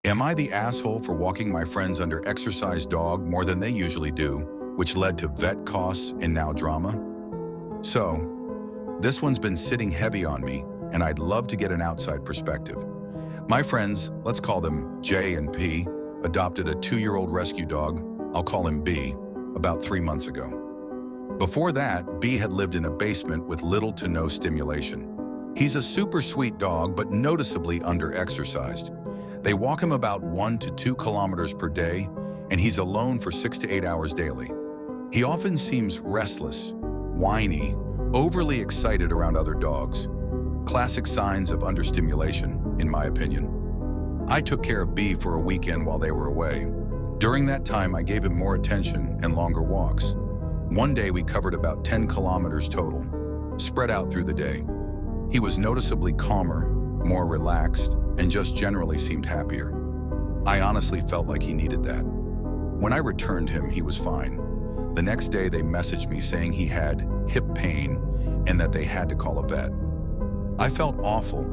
Am I the asshole for walking my friend's under-exercised dog more than they usually do, which led to vet costs and now drama? So, this one's been sitting heavy on me, and I'd love to get an outside perspective. My friends, let's call them J and P, adopted a 2-year-old rescue dog, I'll call him B, about 3 months ago. Before that, B had lived in a basement with little to no stimulation. He's a super sweet dog, but noticeably under-exercised. They walk him about 1 to 2 kilometers per day, and he's alone for 6 to 8 hours daily. He often seems restless, whiny, overly excited around other dogs. Classic signs of understimulation, in my opinion. I took care of B for a weekend while they were away. During that time, I gave him more attention and longer walks. One day, we covered about 10 kilometers total, spread out through the day. He was noticeably calmer, more relaxed, and just generally seemed happier. I honestly felt like he needed that. When I returned him, he was fine. The next day, they messaged me saying he had hip pain and that they had to call a vet. I felt awful,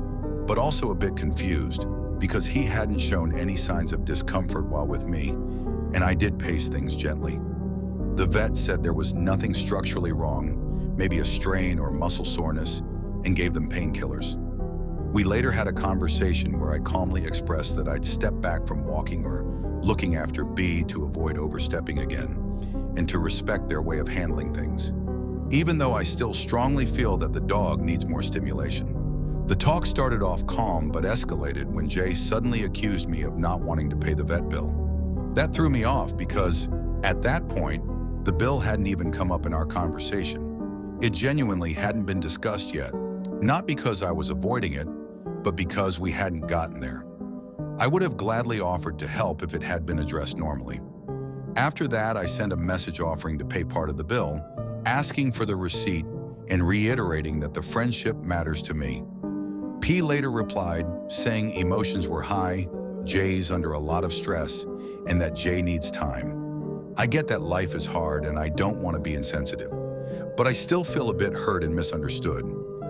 but also a bit confused because he hadn't shown any signs of discomfort while with me, and I did pace things gently. The vet said there was nothing structurally wrong, maybe a strain or muscle soreness, and gave them painkillers. We later had a conversation where I calmly expressed that I'd step back from walking or looking after B to avoid overstepping again, and to respect their way of handling things, even though I still strongly feel that the dog needs more stimulation. The talk started off calm but escalated when Jay suddenly accused me of not wanting to pay the vet bill. That threw me off because, at that point, the bill hadn't even come up in our conversation. It genuinely hadn't been discussed yet, not because I was avoiding it, but because we hadn't gotten there. I would have gladly offered to help if it had been addressed normally. After that, I sent a message offering to pay part of the bill, asking for the receipt and reiterating that the friendship matters to me. P later replied, saying emotions were high, Jay's under a lot of stress, and that Jay needs time. I get that life is hard and I don't want to be insensitive, but I still feel a bit hurt and misunderstood.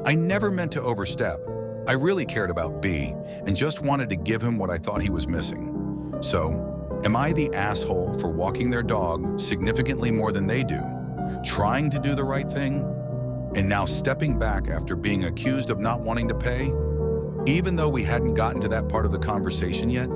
I never meant to overstep. I really cared about B and just wanted to give him what I thought he was missing. So, am I the asshole for walking their dog significantly more than they do, trying to do the right thing, and now stepping back after being accused of not wanting to pay? Even though we hadn't gotten to that part of the conversation yet,